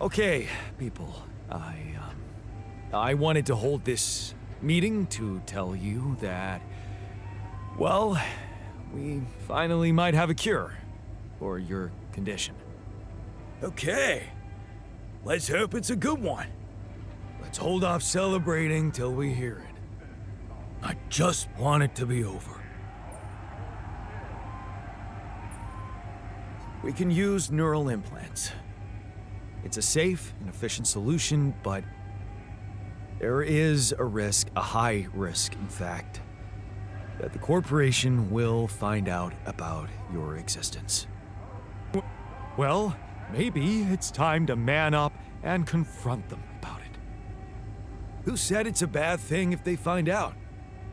Okay, people. I wanted to hold this meeting to tell you that, well, we finally might have a cure for your condition. Okay. Let's hope it's a good one. Let's hold off celebrating till we hear it. I just want it to be over. We can use neural implants. It's a safe and efficient solution, but there is a risk, a high risk, in fact, that the corporation will find out about your existence. Well, maybe it's time to man up and confront them about it. Who said it's a bad thing if they find out?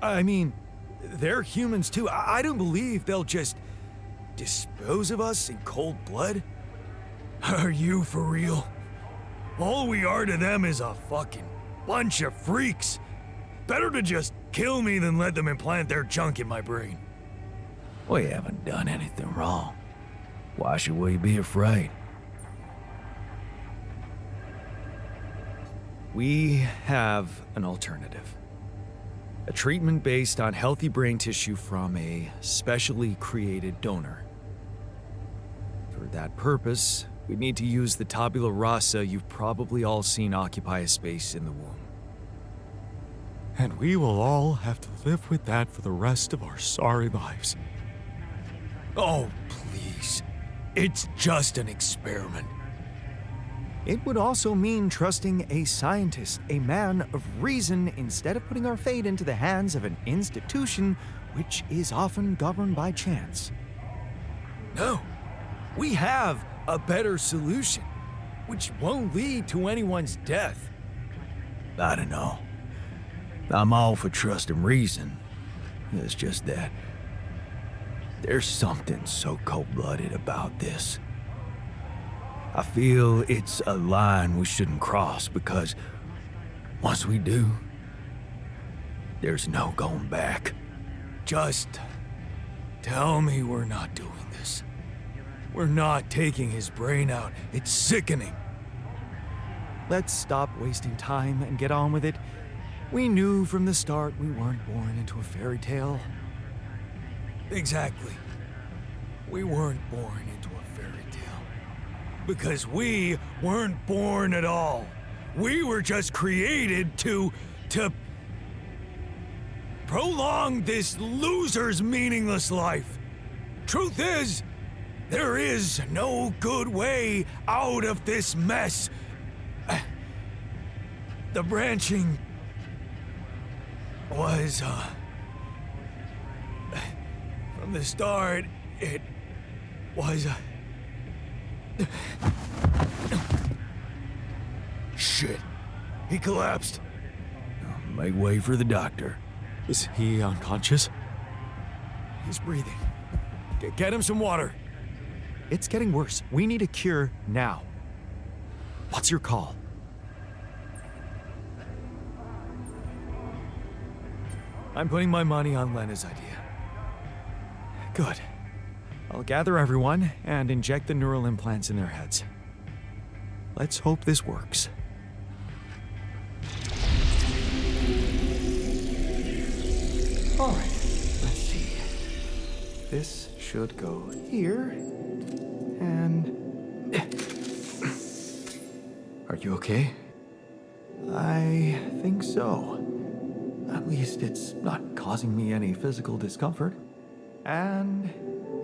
I mean, they're humans too. I don't believe they'll just dispose of us in cold blood. Are you for real? All we are to them is a fucking bunch of freaks. Better to just kill me than let them implant their junk in my brain. We haven't done anything wrong. Why should we be afraid? We have an alternative. A treatment based on healthy brain tissue from a specially created donor. For that purpose, we need to use the Tabula Rasa you've probably all seen occupy a space in the womb. And we will all have to live with that for the rest of our sorry lives. Oh, please. It's just an experiment. It would also mean trusting a scientist, a man of reason, instead of putting our fate into the hands of an institution which is often governed by chance. No. We have a better solution, which won't lead to anyone's death. I don't know. I'm all for trust and reason. It's just that there's something so cold-blooded about this. I feel it's a line we shouldn't cross because once we do, there's no going back. Just tell me we're not doing this. We're not taking his brain out. It's sickening. Let's stop wasting time and get on with it. We knew from the start we weren't born into a fairy tale. Exactly. We weren't born into a fairy tale. Because we weren't born at all. We were just created to prolong this loser's meaningless life. Truth is, there is no good way out of this mess. The branching was, from the start, it was, Shit. He collapsed. Make way for the doctor. Is he unconscious? He's breathing. Get him some water. It's getting worse. We need a cure now. What's your call? I'm putting my money on Lena's idea. Good. I'll gather everyone and inject the neural implants in their heads. Let's hope this works. All right, let's see. This should go here, and... Are you okay? I think so. At least it's not causing me any physical discomfort. And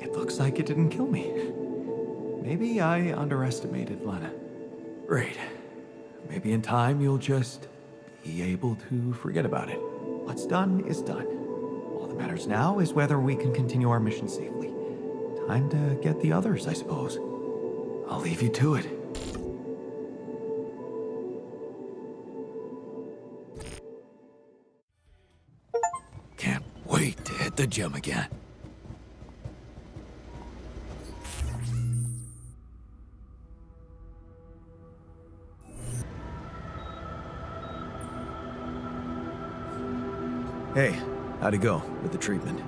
it looks like it didn't kill me. Maybe I underestimated Lena. Great. Maybe in time you'll just be able to forget about it. What's done is done. All that matters now is whether we can continue our mission safely. Time to get the others, I suppose. I'll leave you to it. Can't wait to hit the gym again. Hey, how'd it go with the treatment?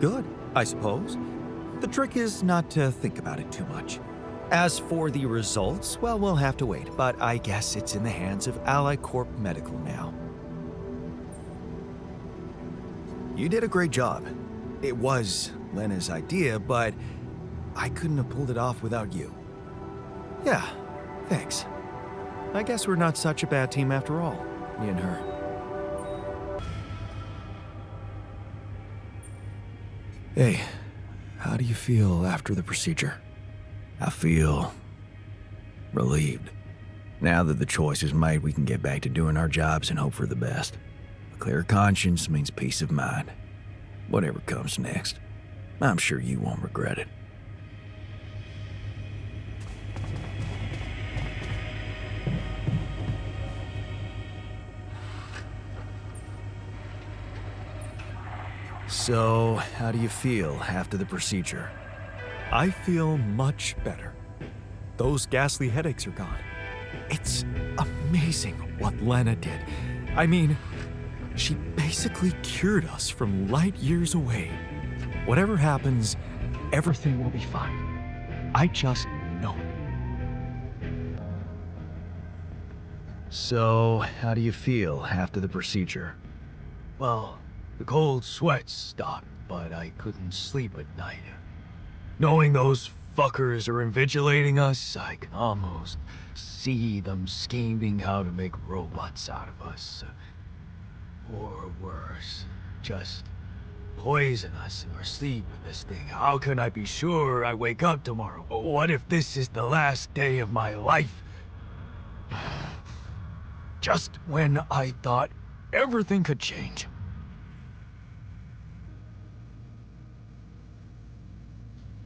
Good, I suppose. The trick is not to think about it too much. As for the results, well, we'll have to wait, but I guess it's in the hands of Ally Corp Medical now. You did a great job. It was Lena's idea, but I couldn't have pulled it off without you. Yeah, thanks. I guess we're not such a bad team after all, me and her. Hey, how do you feel after the procedure? I feel relieved. Now that the choice is made, we can get back to doing our jobs and hope for the best. A clear conscience means peace of mind. Whatever comes next, I'm sure you won't regret it. So, how do you feel after the procedure? I feel much better. Those ghastly headaches are gone. It's amazing what Lena did. I mean, she basically cured us from light years away. Whatever happens, everything will be fine. I just know. So, how do you feel after the procedure? Well, the cold sweats stopped, but I couldn't sleep at night. Knowing those fuckers are invigilating us, I can almost see them scheming how to make robots out of us. Or worse, just poison us in our sleep with this thing. How can I be sure I wake up tomorrow? What if this is the last day of my life? Just when I thought everything could change.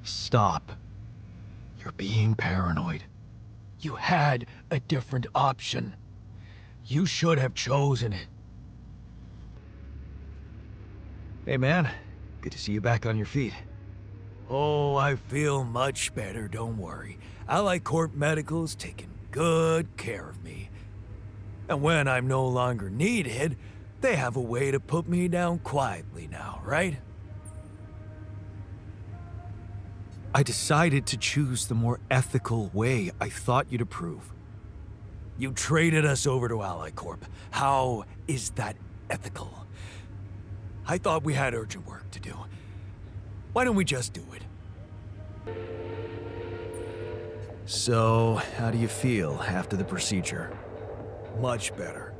Stop. You're being paranoid. You had a different option. You should have chosen it. Hey man, good to see you back on your feet. Oh, I feel much better, don't worry. Ally Corp Medical's taking good care of me. And when I'm no longer needed, they have a way to put me down quietly now, right? I decided to choose the more ethical way I thought you'd approve. You traded us over to Ally Corp. How is that ethical? I thought we had urgent work to do. Why don't we just do it? So, how do you feel after the procedure? Much better.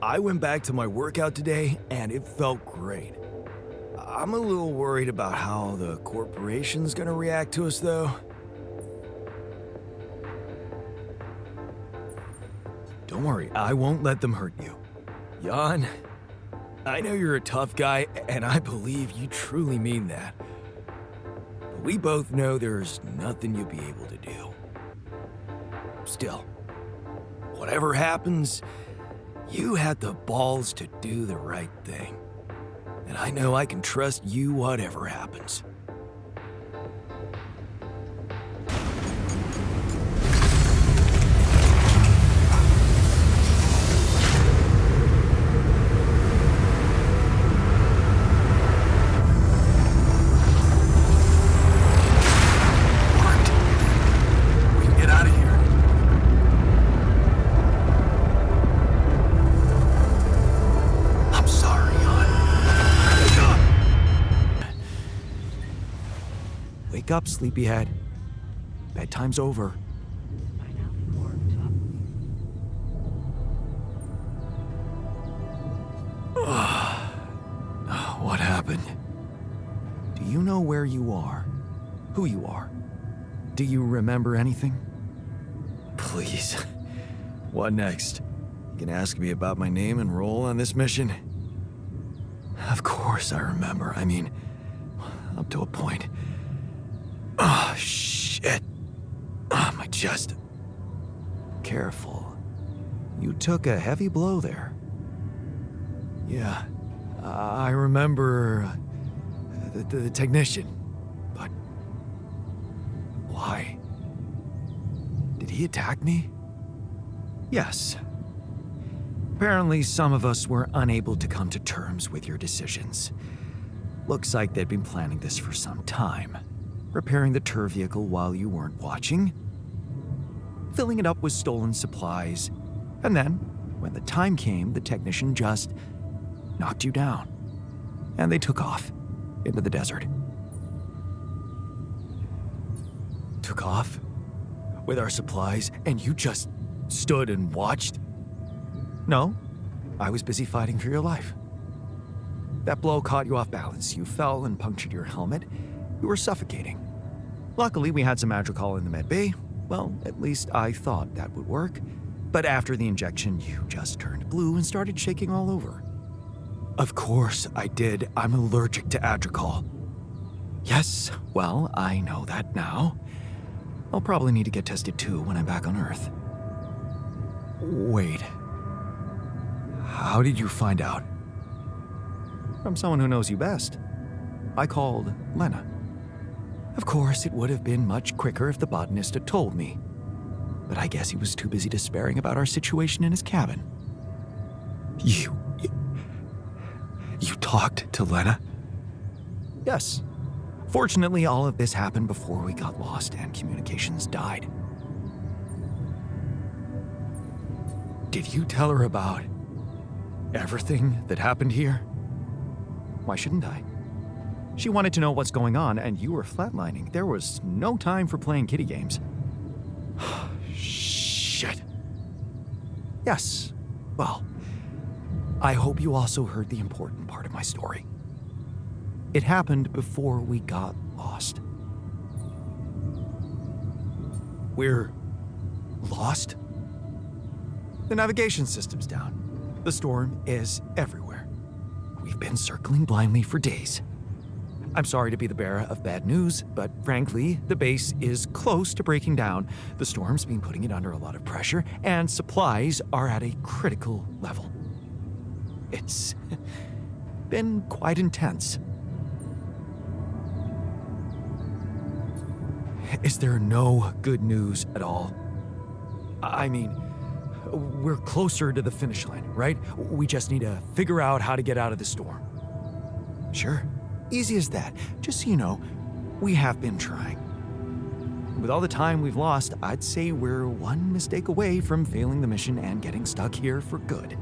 I went back to my workout today, and it felt great. I'm a little worried about how the corporation's gonna react to us, though. Don't worry, I won't let them hurt you. Jan, I know you're a tough guy, and I believe you truly mean that. But we both know there's nothing you'll be able to do. Still, whatever happens, you had the balls to do the right thing. And I know I can trust you whatever happens. We can get out of here. I'm sorry, Jan. Wake up, sleepyhead. Bedtime's over. What happened? Do you know where you are? Who you are? Do you remember anything? Please. What next? You can ask me about my name and role on this mission? Of course I remember. I mean, up to a point. Oh, shit. Oh, my chest. Careful. You took a heavy blow there. Yeah, I remember the technician. But why? Did he attack me? Yes. Apparently, some of us were unable to come to terms with your decisions. Looks like they'd been planning this for some time. Repairing the tour vehicle while you weren't watching. filling it up with stolen supplies. And then, when the time came, the technician just knocked you down. And they took off into the desert. Took off with our supplies, and you just stood and watched? No, I was busy fighting for your life. That blow caught you off balance. You fell and punctured your helmet. You were suffocating. Luckily, we had some Madrigal in the med bay. Well, at least I thought that would work. But after the injection, you just turned blue and started shaking all over. Of course I did. I'm allergic to Adrical. Yes, well, I know that now. I'll probably need to get tested too when I'm back on Earth. Wait. How did you find out? From someone who knows you best. I called Lena. Of course, it would have been much quicker if the botanist had told me. But I guess he was too busy despairing about our situation in his cabin. You talked to Lena? Yes. Fortunately, all of this happened before we got lost and communications died. Did you tell her about everything that happened here? Why shouldn't I? She wanted to know what's going on, and you were flatlining. There was no time for playing kiddie games. Shit. Yes. Well, I hope you also heard the important part of my story. It happened before we got lost. We're lost? The navigation system's down. The storm is everywhere. We've been circling blindly for days. I'm sorry to be the bearer of bad news, but frankly, the base is close to breaking down. The storm's been putting it under a lot of pressure, and supplies are at a critical level. It's been quite intense. Is there no good news at all? I mean, we're closer to the finish line, right? We just need to figure out how to get out of the storm. Sure, easy as that. Just so you know, we have been trying. With all the time we've lost, I'd say we're one mistake away from failing the mission and getting stuck here for good.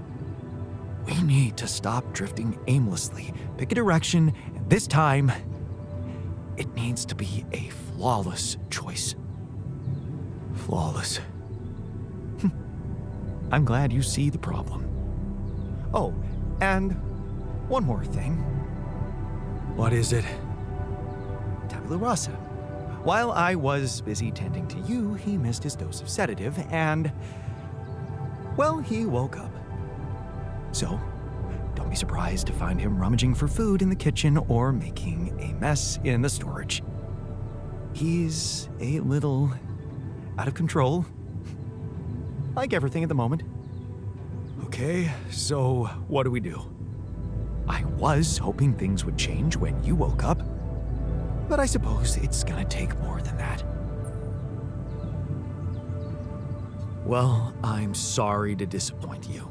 We need to stop drifting aimlessly, pick a direction, and this time, it needs to be a flawless choice. Flawless. I'm glad you see the problem. Oh, and one more thing. What is it? Tabula Rasa. While I was busy tending to you, he missed his dose of sedative and, well, he woke up. So, don't be surprised to find him rummaging for food in the kitchen or making a mess in the storage. He's a little out of control. Like everything at the moment. Okay, so what do we do? I was hoping things would change when you woke up, but I suppose it's gonna take more than that. Well, I'm sorry to disappoint you.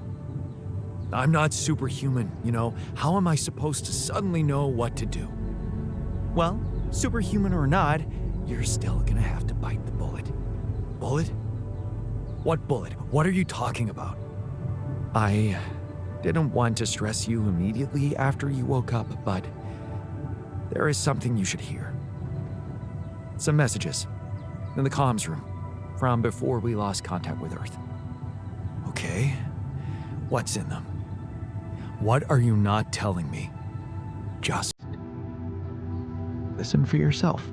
I'm not superhuman, you know. How am I supposed to suddenly know what to do? Well, superhuman or not, you're still gonna have to bite the bullet. Bullet? What bullet? What are you talking about? I didn't want to stress you immediately after you woke up, but there is something you should hear. Some messages in the comms room from before we lost contact with Earth. Okay, what's in them? What are you not telling me? Just listen for yourself.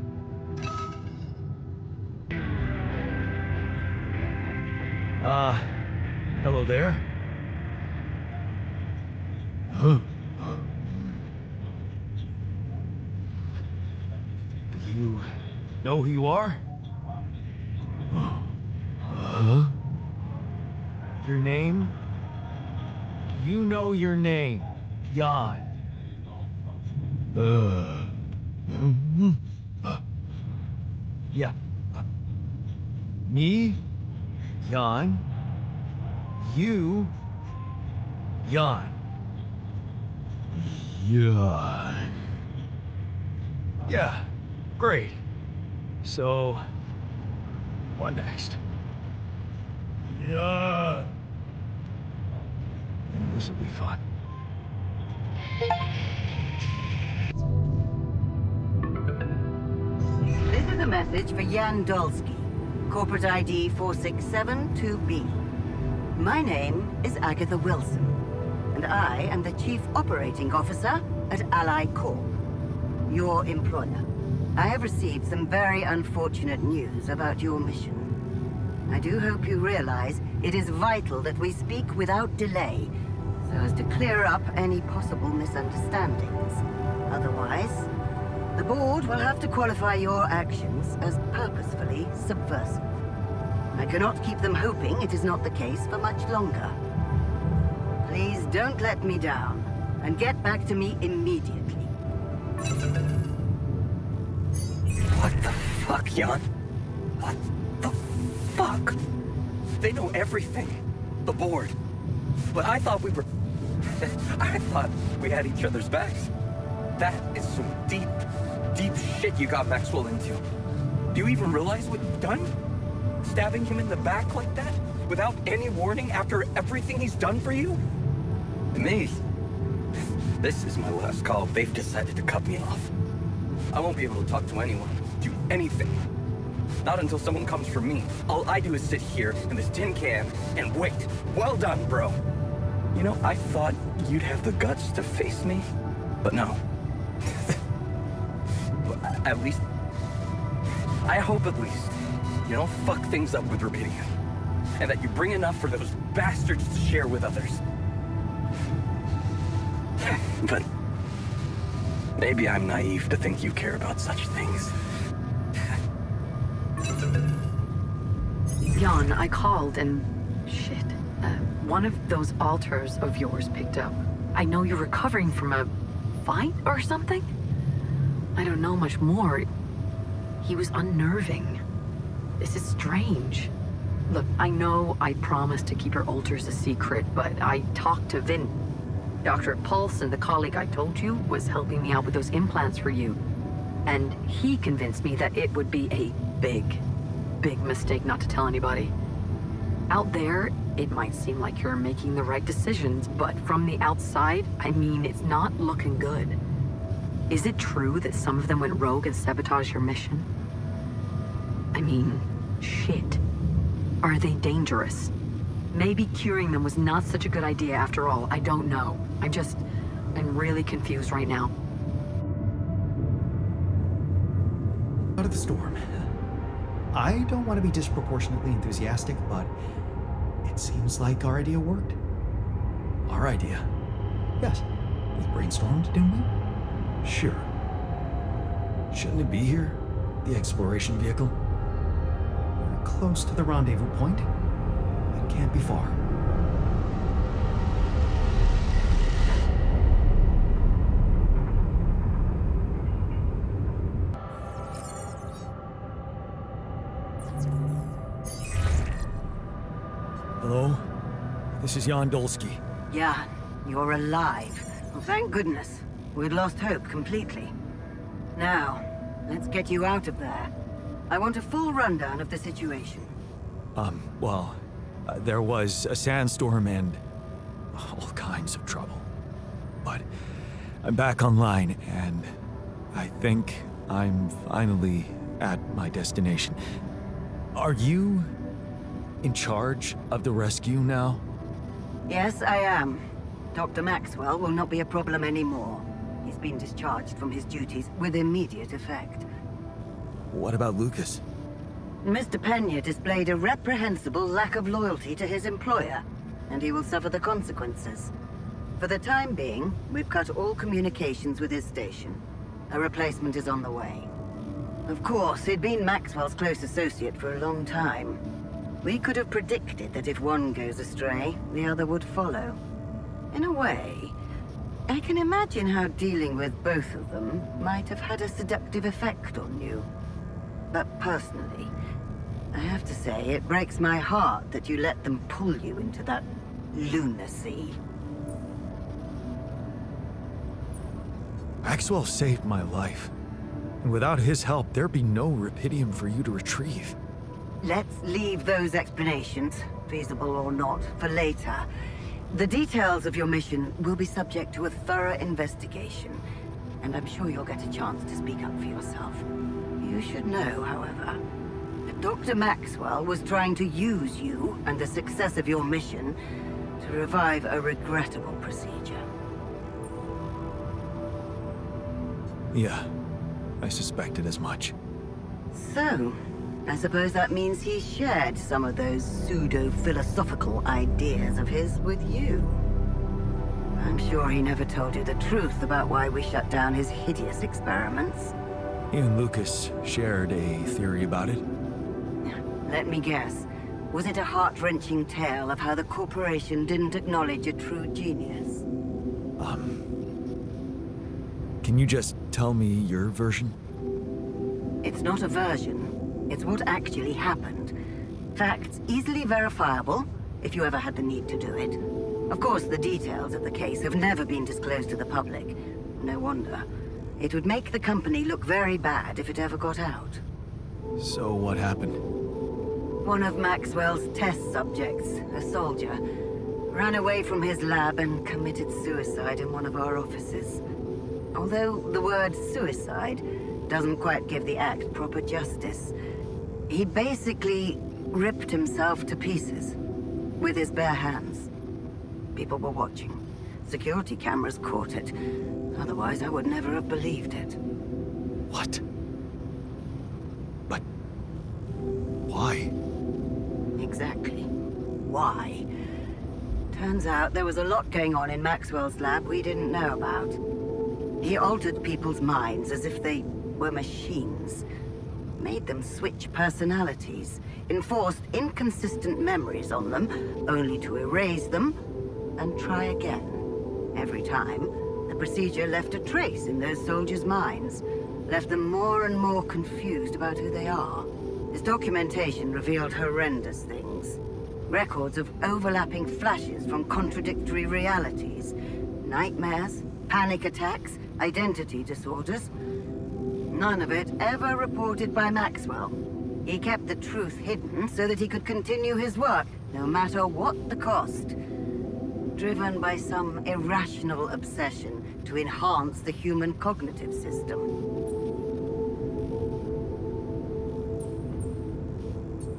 Hello there? You know who you are? Your name? You know your name, Jan. Yeah. Me? Jan. You? Jan. Jan. Yeah, great. So, what next? Yeah. This'll be fun. This is a message for Jan Dolsky, corporate ID 4672B. My name is Agatha Wilson, and I am the Chief Operating Officer at Ally Corp, your employer. I have received some very unfortunate news about your mission. I do hope you realize it is vital that we speak without delay, so as to clear up any possible misunderstandings. Otherwise, the board will have to qualify your actions as purposefully subversive. I cannot keep them hoping it is not the case for much longer. Please don't let me down, and get back to me immediately. What the fuck, Jan? What the fuck? They know everything. The board. But I thought we were... I thought we had each other's backs. That is some deep, deep shit you got Maxwell into. Do you even realize what you've done? Stabbing him in the back like that? Without any warning after everything he's done for you? Me? This is my last call. They've decided to cut me off. I won't be able to talk to anyone, do anything. Not until someone comes for me. All I do is sit here in this tin can and wait. Well done, bro. You know, I thought you'd have the guts to face me, but no. At least, I hope at least, you don't fuck things up with Rubidium. And that you bring enough for those bastards to share with others. But maybe I'm naive to think you care about such things. Jan, I called and... shit. One of those altars of yours picked up. I know you're recovering from a fight or something? I don't know much more. He was unnerving. This is strange. Look, I know I promised to keep your altars a secret, but I talked to Vin. Dr. Paulson, the colleague I told you, was helping me out with those implants for you. And he convinced me that it would be a big mistake not to tell anybody. Out there, it might seem like you're making the right decisions, but from the outside, I mean, it's not looking good. Is it true that some of them went rogue and sabotaged your mission? I mean, shit. Are they dangerous? Maybe curing them was not such a good idea after all. I don't know. I'm really confused right now. Out of the storm. I don't want to be disproportionately enthusiastic, but it seems like our idea worked. Our idea? Yes. We brainstormed, didn't we? Sure. Shouldn't it be here? The exploration vehicle? We're close to the rendezvous point. It can't be far. Hello? This is Jan Dolsky. Yeah, you're alive. Well, thank goodness. We'd lost hope completely. Now, let's get you out of there. I want a full rundown of the situation. There was a sandstorm and all kinds of trouble. But I'm back online, and I think I'm finally at my destination. Are you in charge of the rescue now? Yes, I am. Dr. Maxwell will not be a problem anymore. He's been discharged from his duties with immediate effect. What about Lucas? Mr. Pena displayed a reprehensible lack of loyalty to his employer, and he will suffer the consequences. For the time being, we've cut all communications with his station. A replacement is on the way. Of course, he'd been Maxwell's close associate for a long time. We could have predicted that if one goes astray, the other would follow. In a way, I can imagine how dealing with both of them might have had a seductive effect on you. But personally, I have to say it breaks my heart that you let them pull you into that lunacy. Maxwell saved my life. And without his help, there'd be no Rubidium for you to retrieve. let's leave those explanations, feasible or not, for later. The details of your mission will be subject to a thorough investigation, and I'm sure you'll get a chance to speak up for yourself. You should know, however, that Dr. Maxwell was trying to use you and the success of your mission to revive a regrettable procedure. Yeah, I suspected as much. So, I suppose that means he shared some of those pseudo-philosophical ideas of his with you. I'm sure he never told you the truth about why we shut down his hideous experiments. He and Lucas shared a theory about it. Let me guess. Was it a heart-wrenching tale of how the corporation didn't acknowledge a true genius? Can you just tell me your version? It's not a version. It's what actually happened. Facts easily verifiable, if you ever had the need to do it. Of course, the details of the case have never been disclosed to the public. No wonder. It would make the company look very bad if it ever got out. So what happened? One of Maxwell's test subjects, a soldier, ran away from his lab and committed suicide in one of our offices. Although the word suicide doesn't quite give the act proper justice, he basically ripped himself to pieces with his bare hands. People were watching. Security cameras caught it. Otherwise, I would never have believed it. What? But... why? Exactly. Why? Turns out there was a lot going on in Maxwell's lab we didn't know about. He altered people's minds as if they were machines. Made them switch personalities. Enforced inconsistent memories on them, only to erase them and try again. Every time, the procedure left a trace in those soldiers' minds. Left them more and more confused about who they are. His documentation revealed horrendous things. Records of overlapping flashes from contradictory realities. Nightmares, panic attacks, identity disorders. None of it ever reported by Maxwell. He kept the truth hidden so that he could continue his work, no matter what the cost. Driven by some irrational obsession to enhance the human cognitive system.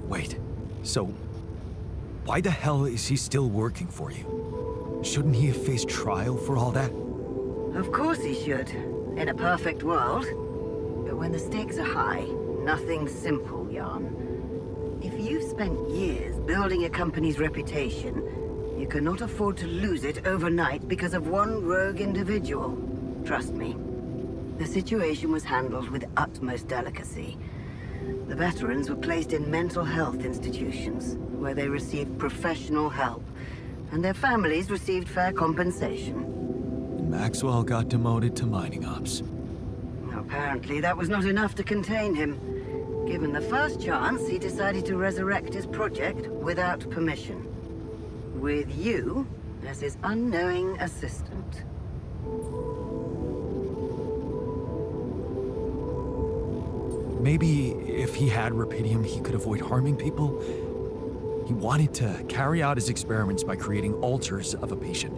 Wait, so... why the hell is he still working for you? Shouldn't he have faced trial for all that? Of course he should, in a perfect world. But when the stakes are high, nothing's simple, Jan. If you've spent years building a company's reputation, you cannot afford to lose it overnight because of one rogue individual. Trust me. The situation was handled with utmost delicacy. The veterans were placed in mental health institutions, where they received professional help, and their families received fair compensation. Maxwell got demoted to mining ops. Apparently, that was not enough to contain him. Given the first chance, he decided to resurrect his project without permission. With you as his unknowing assistant. Maybe if he had Rapidium, he could avoid harming people? He wanted to carry out his experiments by creating alters of a patient,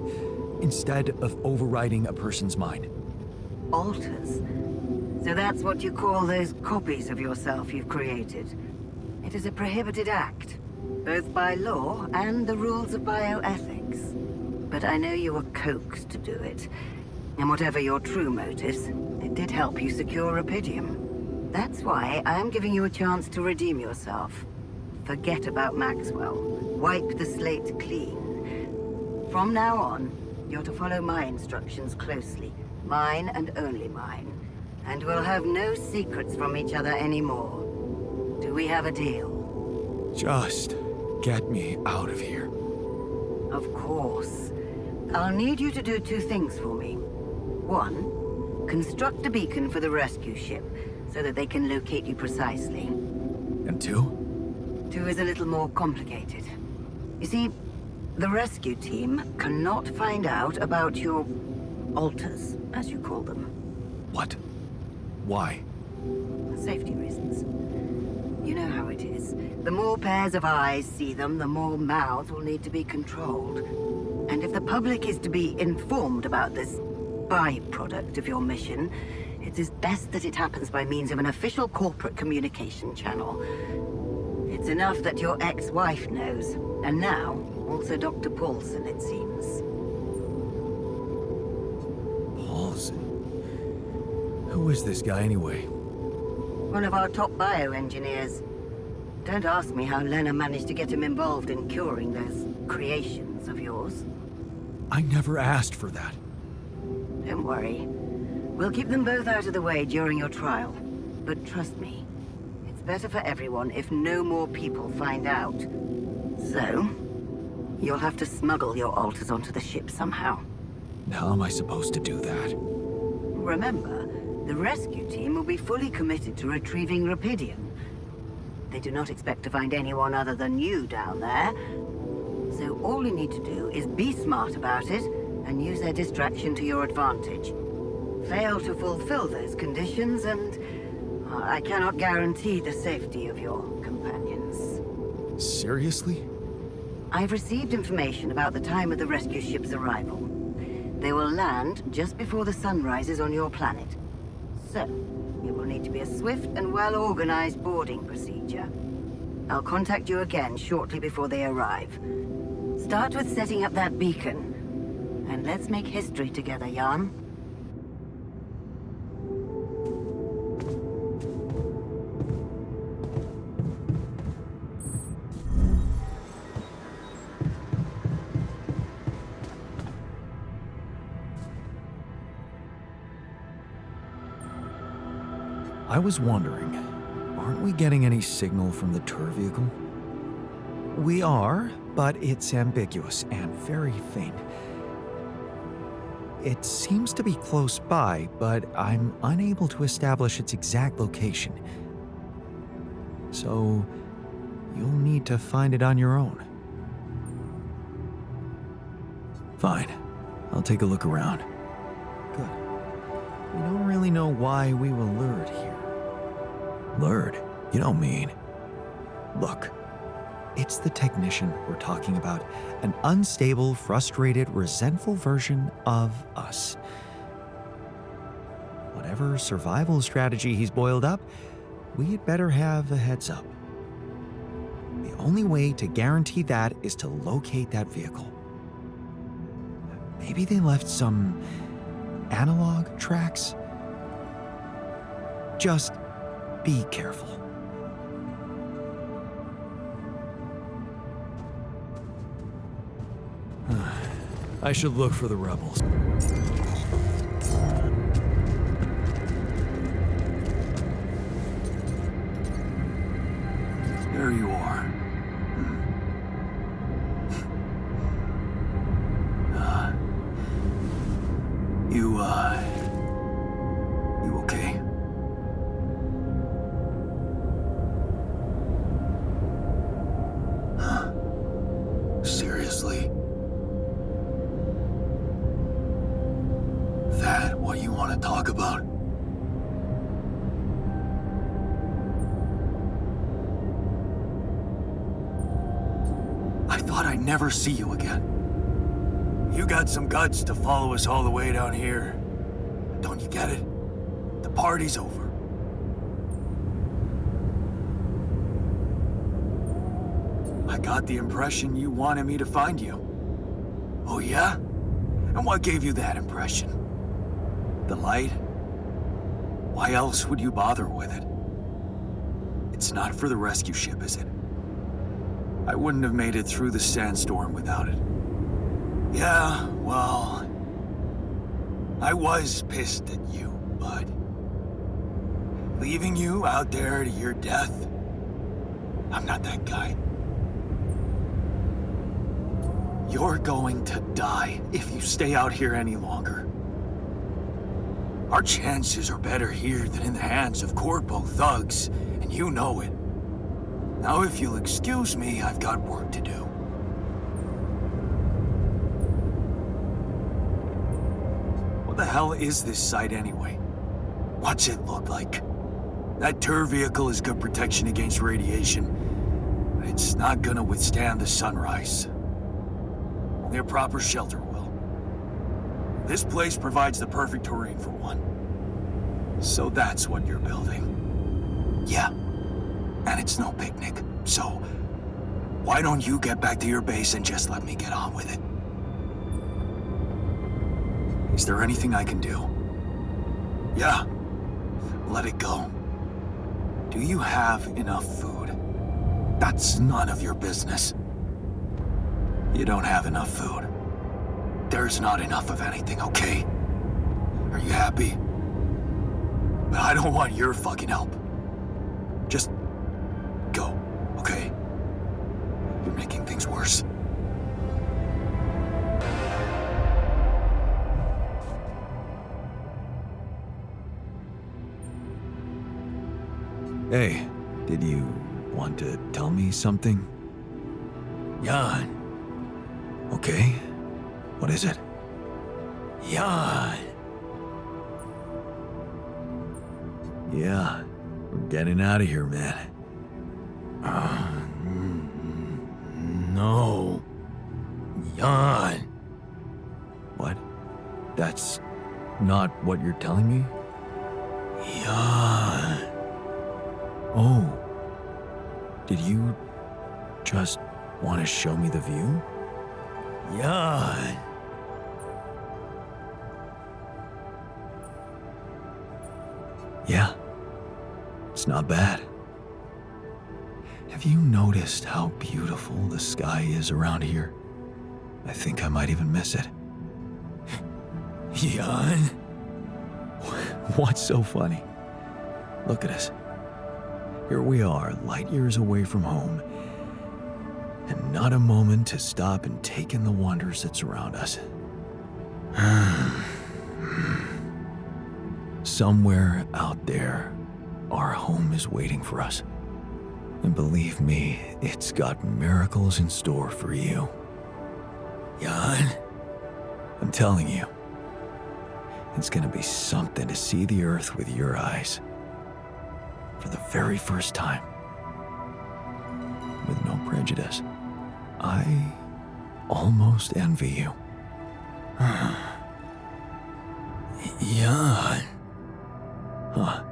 instead of overriding a person's mind. Alters? So that's what you call those copies of yourself you've created. It is a prohibited act, both by law and the rules of bioethics. But I know you were coaxed to do it. And whatever your true motives, it did help you secure Rapidium. That's why I am giving you a chance to redeem yourself. Forget about Maxwell. Wipe the slate clean. From now on, you're to follow my instructions closely. Mine and only mine. And we'll have no secrets from each other anymore. Do we have a deal? Just get me out of here. Of course. I'll need you to do two things for me. One, construct a beacon for the rescue ship, so that they can locate you precisely. And two? Two is a little more complicated. You see, the rescue team cannot find out about your alters, as you call them. What? Why? Safety reasons. You know how it is. course. The more pairs of eyes see them, the more mouths will need to be controlled. And if the public is to be informed about this byproduct of your mission, it is best that it happens by means of an official corporate communication channel. It's enough that your ex-wife knows, and now also Dr. Paulson, it seems. Paulson? Who is this guy anyway? One of our top bioengineers. Don't ask me how Lena managed to get him involved in curing those creations of yours. I never asked for that. Don't worry. We'll keep them both out of the way during your trial. But trust me, it's better for everyone if no more people find out. So, you'll have to smuggle your alters onto the ship somehow. How am I supposed to do that? Remember, the rescue team will be fully committed to retrieving Rapidian. They do not expect to find anyone other than you down there. So all you need to do is be smart about it and use their distraction to your advantage. Fail to fulfill those conditions and I cannot guarantee the safety of your companions. Seriously? I've received information about the time of the rescue ship's arrival. They will land just before the sun rises on your planet. So, it will need to be a swift and well-organized boarding procedure. I'll contact you again shortly before they arrive. Start with setting up that beacon. And let's make history together, Jan. I was wondering, aren't we getting any signal from the tour vehicle? We are, but it's ambiguous and very faint. It seems to be close by, but I'm unable to establish its exact location. So, you'll need to find it on your own. Fine. I'll take a look around. Good. We don't really know why we were lured here. Lured? You don't mean. Look, it's the technician we're talking about. An unstable, frustrated, resentful version of us. Whatever survival strategy he's boiled up, we had better have a heads up. The only way to guarantee that is to locate that vehicle. Maybe they left some analog tracks? Just be careful. I should look for the rebels. There you are. You okay? Seriously? That what you want to talk about? I thought I'd never see you again. You got some guts to follow us all the way down here. Don't you get it? The party's over. I got the impression you wanted me to find you. Oh yeah? And what gave you that impression? The light? Why else would you bother with it? It's not for the rescue ship, is it? I wouldn't have made it through the sandstorm without it. Yeah, well, I was pissed at you, bud. Leaving you out there to your death? I'm not that guy. You're going to die if you stay out here any longer. Our chances are better here than in the hands of corpo thugs, and you know it. Now, if you'll excuse me, I've got work to do. What the hell is this site anyway? What's it look like? That tour vehicle is good protection against radiation, It's not gonna withstand the sunrise. Only a proper shelter will. This place provides the perfect terrain for one. So that's what you're building. Yeah. And it's no picnic, so why don't you get back to your base and just let me get on with it? Is there anything I can do? Yeah. Let it go. Do you have enough food? That's none of your business. You don't have enough food. There's not enough of anything, okay? Are you happy? But I don't want your fucking help. Just go, okay? You're making things worse. Hey, did you want to tell me something? Jan. Okay. What is it? Jan. Yeah, we're getting out of here, man. No. Jan. What? That's not what you're telling me? Jan. Oh. Did you just want to show me the view? Jan. Yeah. It's not bad. Have you noticed how beautiful the sky is around here? I think I might even miss it. Jan. What's so funny? Look at us. Here we are, light years away from home, and not a moment to stop and take in the wonders that surround us. Somewhere out there, our home is waiting for us. And believe me, it's got miracles in store for you. Jan. I'm telling you, it's gonna be something to see the earth with your eyes. For the very first time. With no prejudice. I almost envy you. Jan. Huh.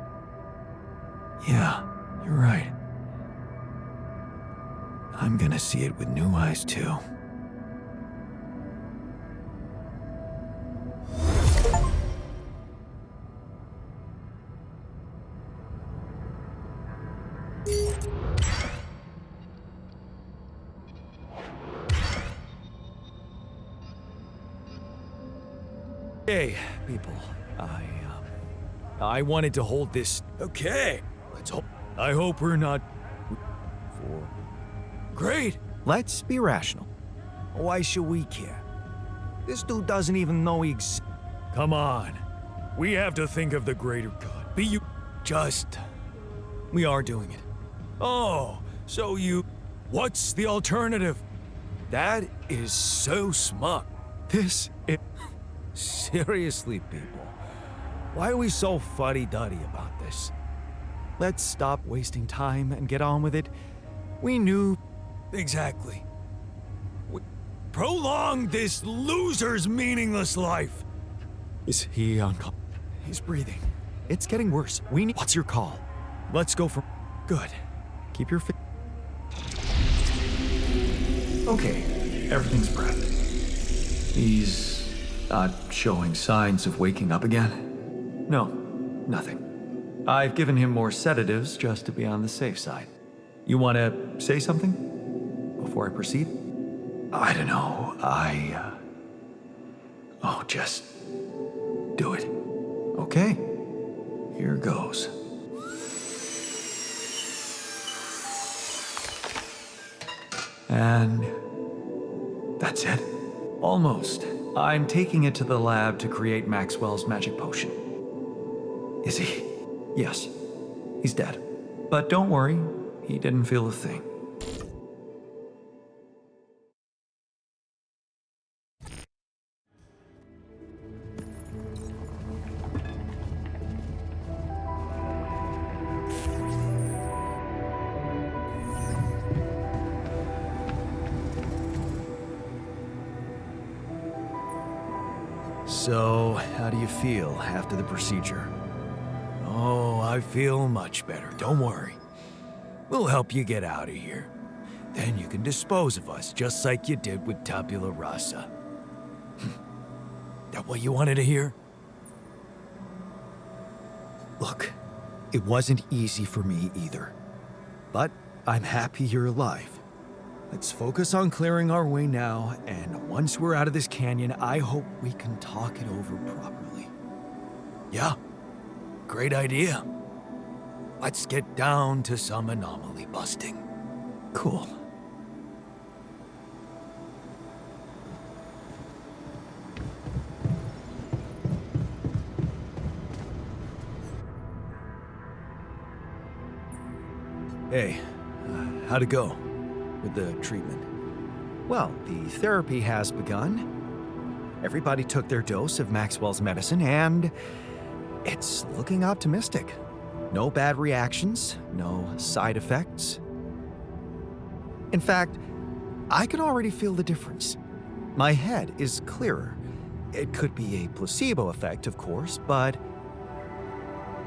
Yeah, you're right. I'm gonna see it with new eyes too. Hey, people. I wanted to hold this. Okay, let's hope. I hope we're not. Great. Let's be rational. Why should we care? This dude doesn't even know he exists. Come on. We have to think of the greater good. Be you. Just. We are doing it. Oh, so you. What's the alternative? That is so smart. This is... Seriously, people. Why are we so fuddy-duddy about this? Let's stop wasting time and get on with it. We knew... Exactly. We prolong this loser's meaningless life. Is he on call? He's breathing. It's getting worse. We need... What's your call? Let's go for... Good. Keep your... Okay, everything's prepped. He's not showing signs of waking up again. No, nothing. I've given him more sedatives just to be on the safe side. You want to say something before I proceed? I don't know. Oh, just do it. Okay, here goes. And that's it. Almost. I'm taking it to the lab to create Maxwell's magic potion. Is he? Yes. He's dead. But don't worry, he didn't feel a thing. So, how do you feel after the procedure? Oh, I feel much better. Don't worry. We'll help you get out of here. Then you can dispose of us, just like you did with Tabula Rasa. That what you wanted to hear? Look, it wasn't easy for me either. But I'm happy you're alive. Let's focus on clearing our way now, and once we're out of this canyon, I hope we can talk it over properly. Yeah, great idea. Let's get down to some anomaly busting. Cool. Hey, how'd it go with the treatment? Well, the therapy has begun. Everybody took their dose of Maxwell's medicine, and it's looking optimistic. No bad reactions, no side effects. In fact, I can already feel the difference. My head is clearer. It could be a placebo effect, of course, but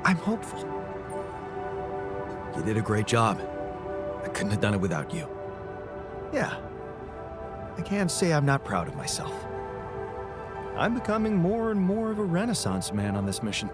I'm hopeful. You did a great job. I couldn't have done it without you. Yeah, I can't say I'm not proud of myself. I'm becoming more and more of a Renaissance man on this mission.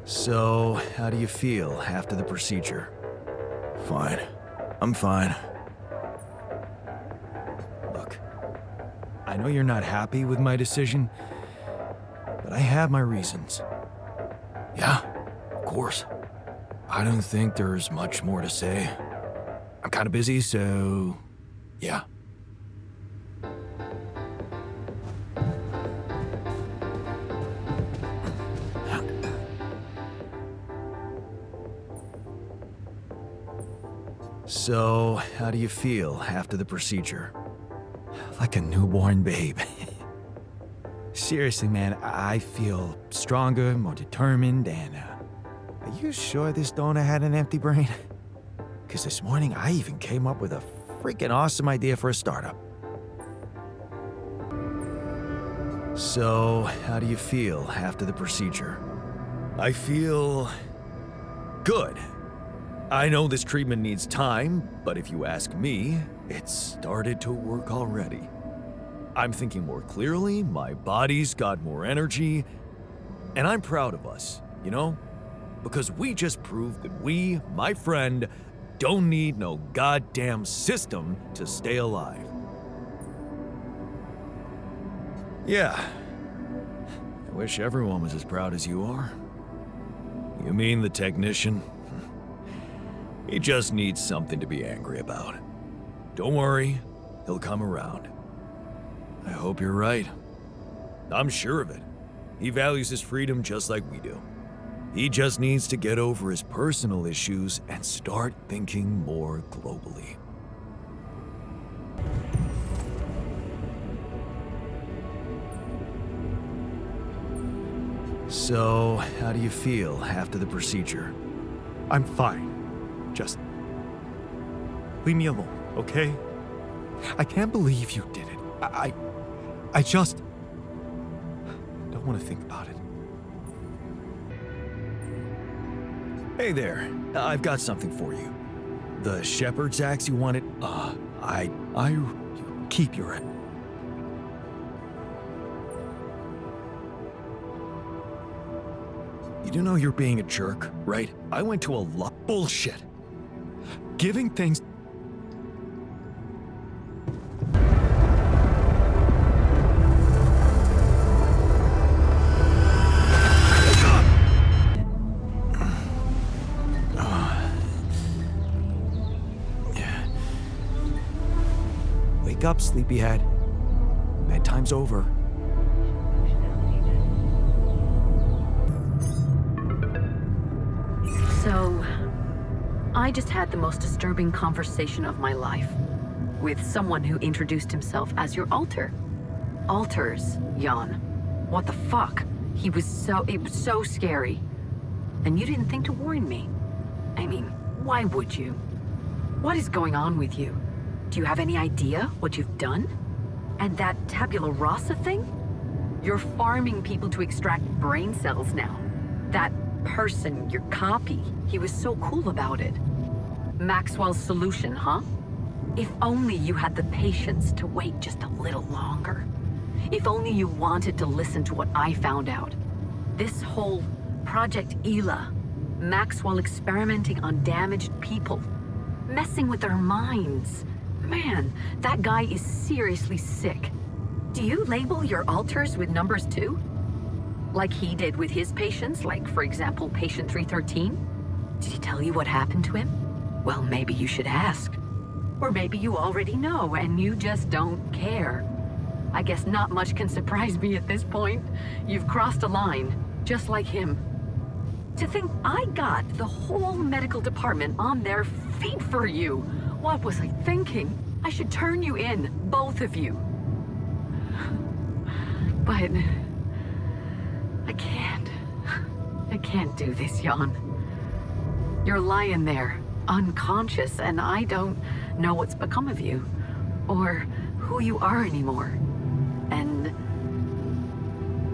So, how do you feel after the procedure? Fine. I'm fine. Look, I know you're not happy with my decision, but I have my reasons. Yeah, of course. I don't think there's much more to say. I'm kind of busy, so yeah. So, how do you feel after the procedure? Like a newborn babe. Seriously, man, I feel stronger, more determined, and are you sure this donor had an empty brain? Because this morning I even came up with a freaking awesome idea for a startup. So, how do you feel after the procedure? I feel good. I know this treatment needs time, but if you ask me, it's started to work already. I'm thinking more clearly, my body's got more energy, and I'm proud of us, you know? Because we just proved that we, my friend, don't need no goddamn system to stay alive. Yeah. I wish everyone was as proud as you are. You mean the technician? He just needs something to be angry about. Don't worry, he'll come around. I hope you're right. I'm sure of it. He values his freedom just like we do. He just needs to get over his personal issues and start thinking more globally. So, how do you feel after the procedure? I'm fine. Just leave me alone, okay? I can't believe you did it. I just don't want to think about it. Hey there, I've got something for you. The shepherd's axe you wanted, You keep your end. You do know you're being a jerk, right? I went to a lot. Bullshit. Giving things. Wake up, sleepyhead. Bedtime's over. So, I just had the most disturbing conversation of my life with someone who introduced himself as your alter. Alters, Jan. What the fuck? It was so scary. And you didn't think to warn me. I mean, why would you? What is going on with you? Do you have any idea what you've done? And that Tabula Rasa thing? You're farming people to extract brain cells now. That person, your copy, he was so cool about it. Maxwell's solution, huh? If only you had the patience to wait just a little longer. If only you wanted to listen to what I found out. This whole Project Ela, Maxwell experimenting on damaged people, messing with their minds. Man, that guy is seriously sick. Do you label your alters with numbers too? Like he did with his patients, like for example, patient 313? Did he tell you what happened to him? Well, maybe you should ask. Or maybe you already know and you just don't care. I guess not much can surprise me at this point. You've crossed a line, just like him. To think I got the whole medical department on their feet for you. What was I thinking? I should turn you in, both of you. But I can't. I can't do this, Jan. You're lying there, unconscious, and I don't know what's become of you, or who you are anymore. And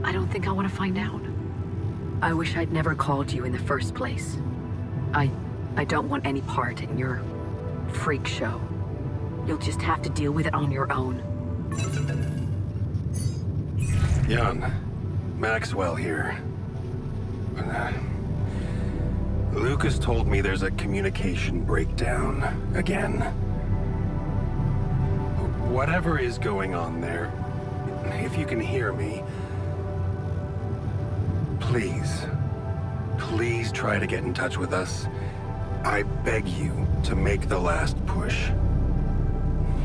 I don't think I want to find out. I wish I'd never called you in the first place. I don't want any part in your freak show. You'll just have to deal with it on your own. Jan, Maxwell here. Lucas told me there's a communication breakdown again. Whatever is going on there, if you can hear me, please try to get in touch with us. I beg you to make the last push.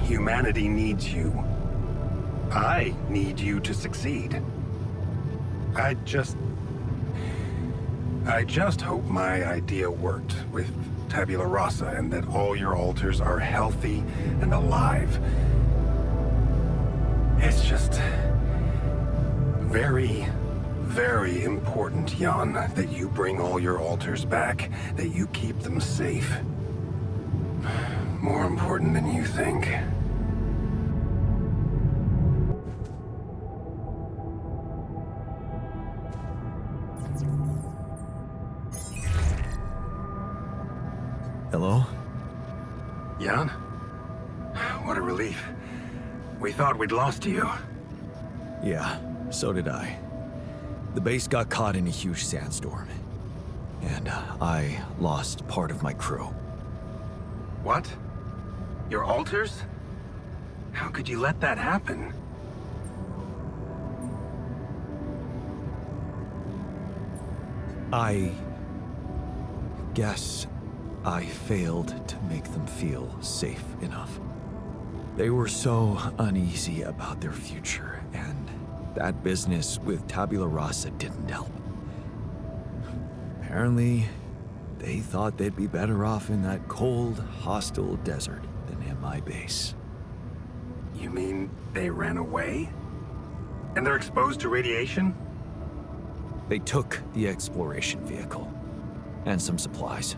Humanity needs you. I need you to succeed. I just hope my idea worked with Tabula Rasa and that all your alters are healthy and alive. It's just very, very important, Jan, that you bring all your alters back, that you keep them safe. More important than you think. Hello? Jan? What a relief. We thought we'd lost you. Yeah, so did I. The base got caught in a huge sandstorm. And I lost part of my crew. What? Your alters? How could you let that happen? I guess I failed to make them feel safe enough. They were so uneasy about their future, and that business with Tabula Rasa didn't help. Apparently, they thought they'd be better off in that cold, hostile desert than in my base. You mean they ran away? And they're exposed to radiation? They took the exploration vehicle and some supplies.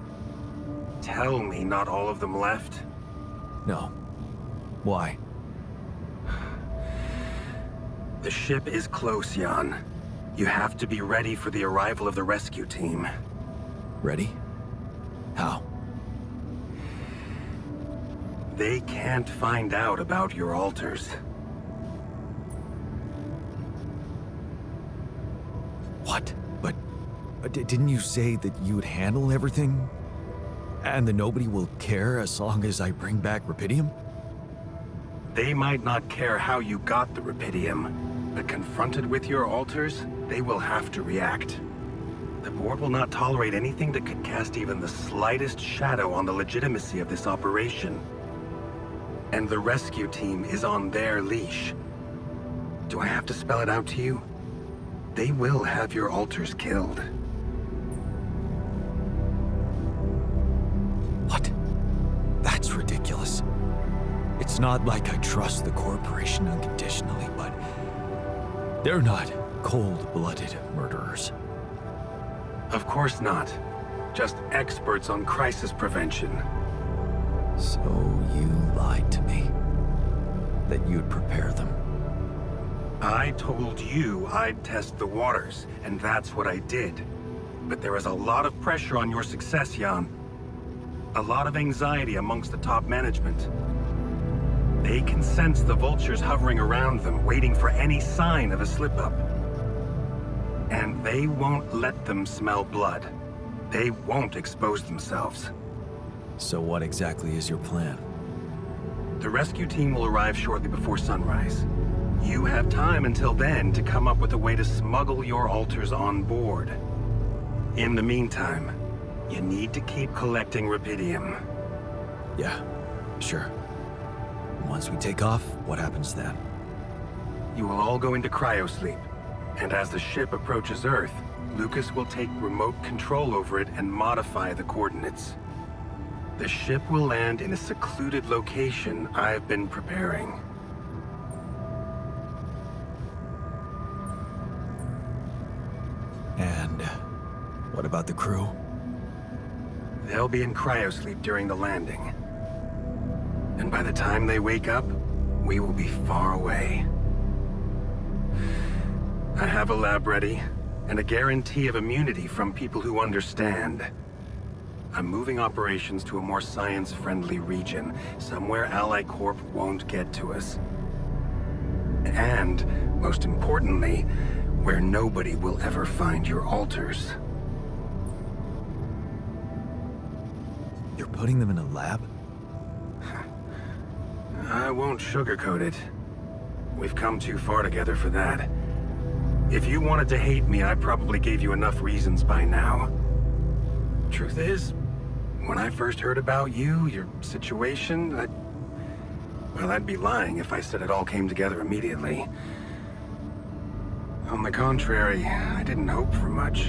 Tell me not all of them left? No. Why? The ship is close, Jan. You have to be ready for the arrival of the rescue team. Ready? How? They can't find out about your alters. What? But didn't you say that you'd handle everything? And that nobody will care as long as I bring back Rapidium? They might not care how you got the Rapidium, but confronted with your alters, they will have to react. The board will not tolerate anything that could cast even the slightest shadow on the legitimacy of this operation. And the rescue team is on their leash. Do I have to spell it out to you? They will have your alters killed. What? It's not like I trust the corporation unconditionally, but they're not cold-blooded murderers. Of course not. Just experts on crisis prevention. So you lied to me. That you'd prepare them. I told you I'd test the waters, and that's what I did. But there is a lot of pressure on your success, Jan. A lot of anxiety amongst the top management. They can sense the vultures hovering around them, waiting for any sign of a slip-up. And they won't let them smell blood. They won't expose themselves. So what exactly is your plan? The rescue team will arrive shortly before sunrise. You have time until then to come up with a way to smuggle your altars on board. In the meantime, you need to keep collecting rupidium. Yeah, sure. Once we take off, what happens then? You will all go into cryosleep, and as the ship approaches Earth, Lucas will take remote control over it and modify the coordinates. The ship will land in a secluded location I've been preparing. And what about the crew? They'll be in cryosleep during the landing. And by the time they wake up, we will be far away. I have a lab ready, and a guarantee of immunity from people who understand. I'm moving operations to a more science-friendly region, somewhere Ally Corp won't get to us. And, most importantly, where nobody will ever find your altars. You're putting them in a lab? I won't sugarcoat it. We've come too far together for that. If you wanted to hate me, I probably gave you enough reasons by now. Truth is, when I first heard about you, your situation, I'd be lying if I said it all came together immediately. On the contrary, I didn't hope for much.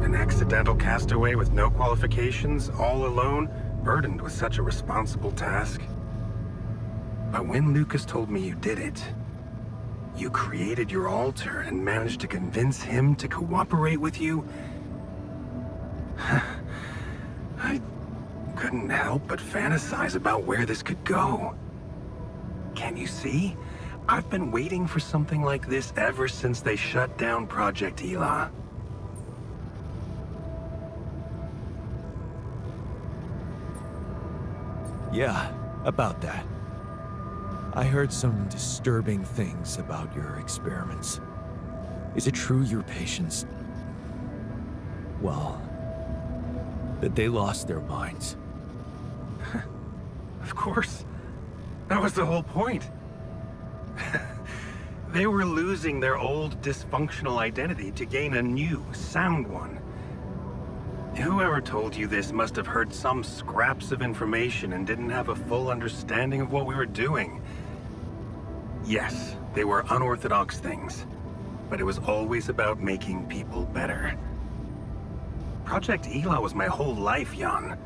An accidental castaway with no qualifications, all alone, burdened with such a responsible task. But when Lucas told me you did it, you created your altar and managed to convince him to cooperate with you, I couldn't help but fantasize about where this could go. Can't you see? I've been waiting for something like this ever since they shut down Project Ela. Yeah, about that. I heard some disturbing things about your experiments. Is it true your patients... well, that they lost their minds? Of course. That was the whole point. They were losing their old dysfunctional identity to gain a new, sound one. Whoever told you this must have heard some scraps of information and didn't have a full understanding of what we were doing. Yes, they were unorthodox things, but it was always about making people better. Project Ela was my whole life, Jan.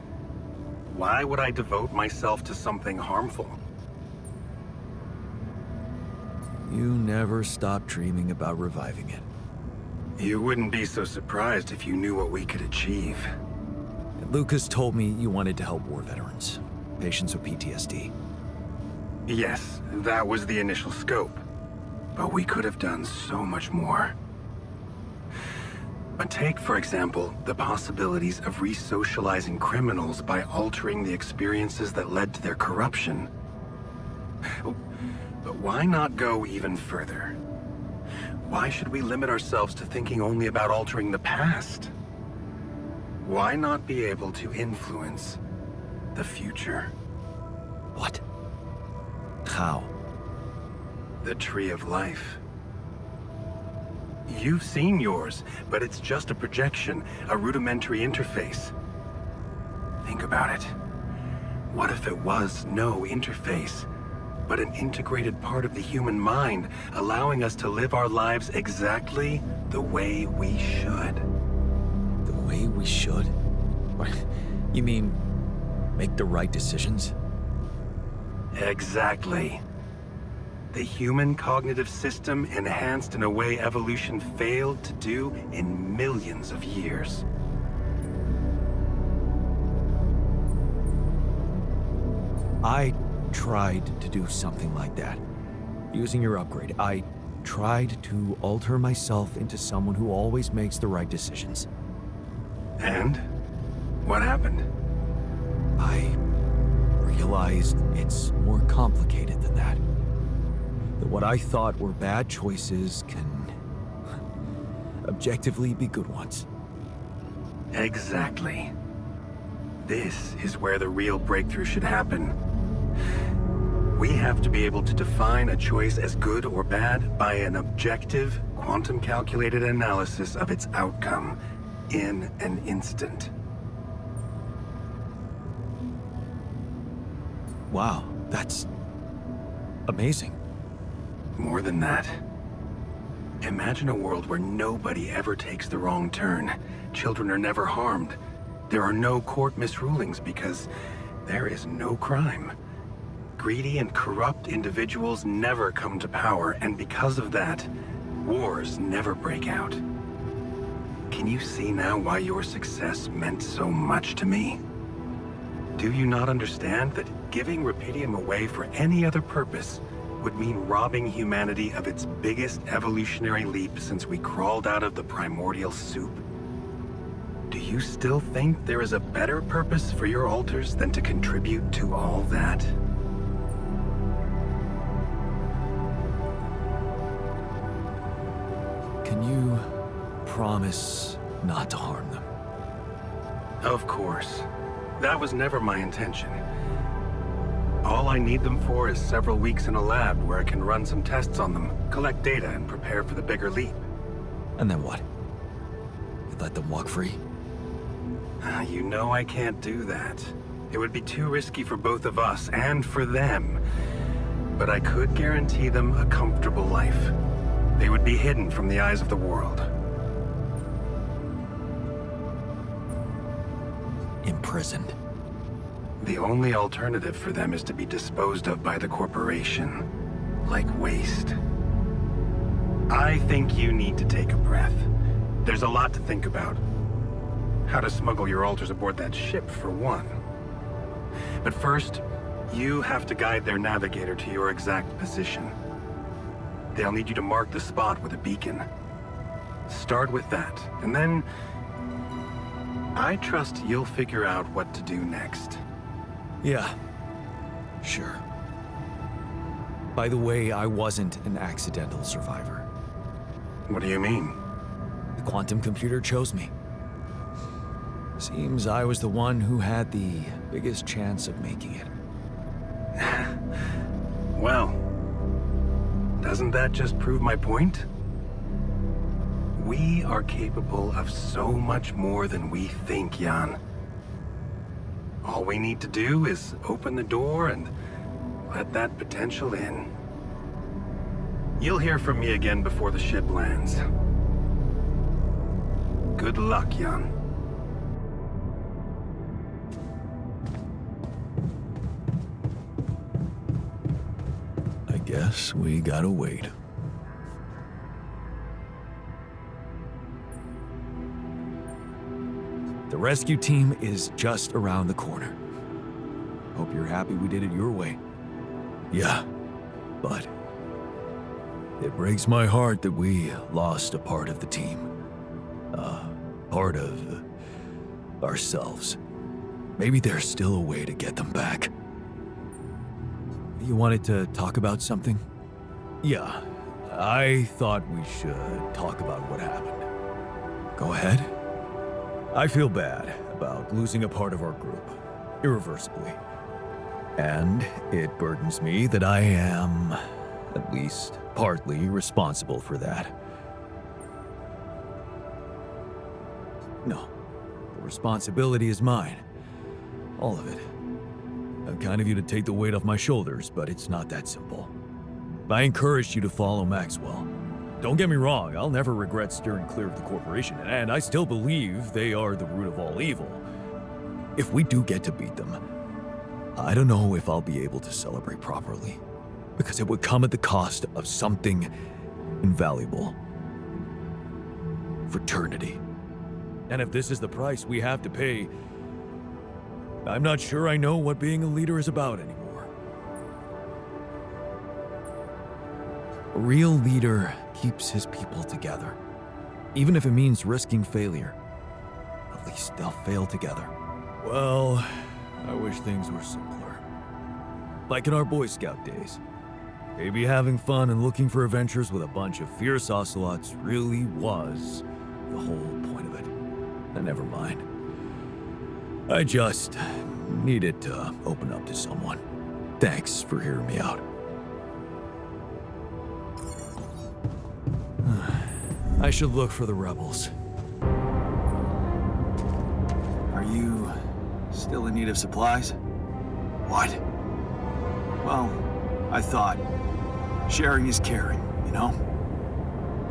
Why would I devote myself to something harmful? You never stopped dreaming about reviving it. You wouldn't be so surprised if you knew what we could achieve. And Lucas told me you wanted to help war veterans, patients with PTSD. Yes, that was the initial scope. But we could have done so much more. But take, for example, the possibilities of re-socializing criminals by altering the experiences that led to their corruption. But why not go even further? Why should we limit ourselves to thinking only about altering the past? Why not be able to influence the future? What? How? The Tree of Life. You've seen yours, but it's just a projection, a rudimentary interface. Think about it. What if it was no interface, but an integrated part of the human mind, allowing us to live our lives exactly the way we should? The way we should? What? You mean, make the right decisions? Exactly. The human cognitive system enhanced in a way evolution failed to do in millions of years. I tried to do something like that. Using your upgrade, I tried to alter myself into someone who always makes the right decisions. And? What happened? I realized it's more complicated than that. That what I thought were bad choices can objectively be good ones. Exactly. This is where the real breakthrough should happen. We have to be able to define a choice as good or bad by an objective, quantum-calculated analysis of its outcome in an instant. Wow, that's amazing. More than that. Imagine a world where nobody ever takes the wrong turn. Children are never harmed. There are no court misrulings because there is no crime. Greedy and corrupt individuals never come to power, and because of that, wars never break out. Can you see now why your success meant so much to me? Do you not understand that giving Rupidium away for any other purpose would mean robbing humanity of its biggest evolutionary leap since we crawled out of the primordial soup? Do you still think there is a better purpose for your altars than to contribute to all that? Can you promise not to harm them? Of course. That was never my intention. All I need them for is several weeks in a lab where I can run some tests on them, collect data, and prepare for the bigger leap. And then what? You let them walk free? You know I can't do that. It would be too risky for both of us and for them. But I could guarantee them a comfortable life. They would be hidden from the eyes of the world. Imprisoned. The only alternative for them is to be disposed of by the corporation, like waste. I think you need to take a breath. There's a lot to think about. How to smuggle your altars aboard that ship, for one. But first, you have to guide their navigator to your exact position. They'll need you to mark the spot with a beacon. Start with that, and then I trust you'll figure out what to do next. Yeah, sure. By the way, I wasn't an accidental survivor. What do you mean? The quantum computer chose me. Seems I was the one who had the biggest chance of making it. Well, doesn't that just prove my point? We are capable of so much more than we think, Jan. All we need to do is open the door and let that potential in. You'll hear from me again before the ship lands. Good luck, Jan. I guess we gotta wait. The rescue team is just around the corner. Hope you're happy we did it your way. Yeah, but it breaks my heart that we lost a part of the team. Part of ourselves. Maybe there's still a way to get them back. You wanted to talk about something? Yeah, I thought we should talk about what happened. Go ahead. I feel bad about losing a part of our group, irreversibly. And it burdens me that I am, at least partly, responsible for that. No, the responsibility is mine. All of it. Kind of you to take the weight off my shoulders, but it's not that simple. I encouraged you to follow Maxwell. Don't get me wrong, I'll never regret steering clear of the corporation, and I still believe they are the root of all evil. If we do get to beat them, I don't know if I'll be able to celebrate properly, because it would come at the cost of something invaluable. Fraternity. And if this is the price we have to pay, I'm not sure I know what being a leader is about anymore. A real leader keeps his people together, even if it means risking failure. At least they'll fail together. Well, I wish things were simpler. Like in our Boy Scout days. Maybe having fun and looking for adventures with a bunch of fierce ocelots really was the whole point of it. And never mind. I just needed to open up to someone. Thanks for hearing me out. I should look for the rebels. Are you still in need of supplies? What? Well, I thought sharing is caring, you know?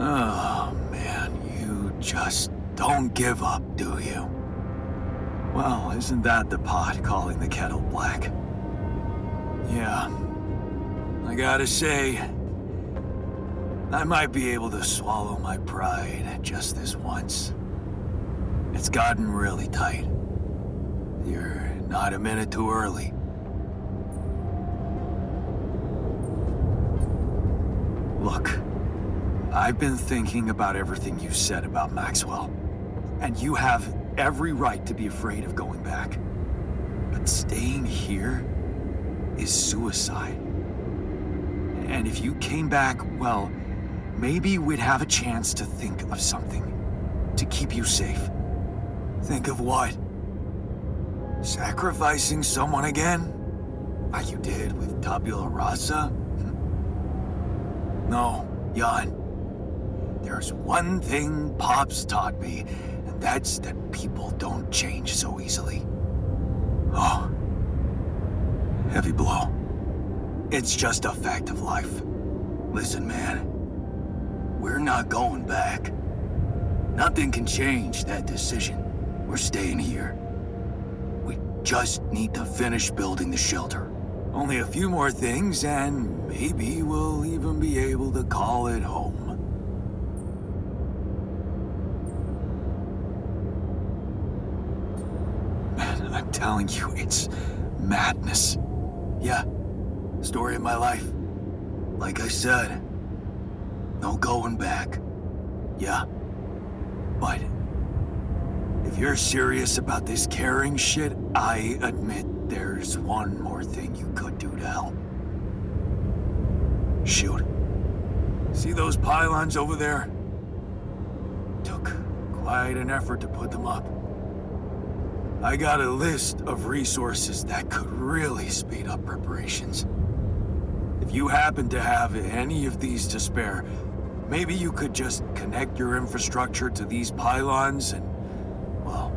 Oh, man, you just don't give up, do you? Well, isn't that the pot calling the kettle black? Yeah. I gotta say, I might be able to swallow my pride just this once. It's gotten really tight. You're not a minute too early. Look, I've been thinking about everything you said about Maxwell, and you have every right to be afraid of going back. But staying here is suicide. And if you came back, well, maybe we'd have a chance to think of something to keep you safe. Think of what? Sacrificing someone again? Like you did with Tabula Rasa? No, Jan. There's one thing Pops taught me, and that's that people don't change so easily. Oh. Heavy blow. It's just a fact of life. Listen, man. We're not going back. Nothing can change that decision. We're staying here. We just need to finish building the shelter. Only a few more things, and maybe we'll even be able to call it home. Man, I'm telling you, it's madness. Yeah, story of my life. Like I said, no going back. Yeah, but if you're serious about this caring shit, I admit there's one more thing you could do to help. Shoot. See those pylons over there? Took quite an effort to put them up. I got a list of resources that could really speed up preparations. If you happen to have any of these to spare, maybe you could just connect your infrastructure to these pylons and, well,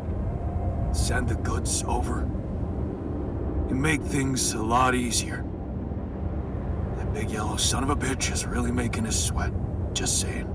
send the goods over. It'd make things a lot easier. That big yellow son of a bitch is really making us sweat. Just saying.